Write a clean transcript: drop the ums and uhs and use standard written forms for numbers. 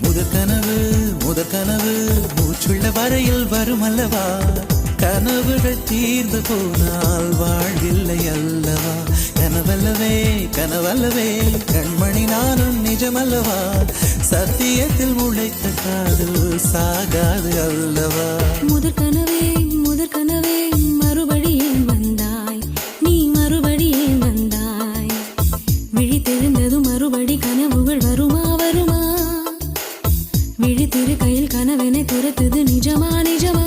முதற்கனவு முதற்கனவு மூச்சுள்ள வரையில் வரும் அல்லவா, கனவுகள் தீர்ந்து போனால் வாழ்வில்லை அல்லவா. கனவல்லவே கனவல்லவே கண்மணி நானும் நிஜமல்லவா, சத்தியத்தில் முளைத்த காதல் சாகாது அல்லவா. முதற்கனவே முதற்கனவே மறுபடியும் வந்தாய், நீ மறுபடியும் வந்தாய். விழித்தெழுந்ததும் மறுபடி கனவுகள் வருமா வருமா, விழித்திரு கையில் கனவெனை துரத்துது நிஜமா நிஜமா.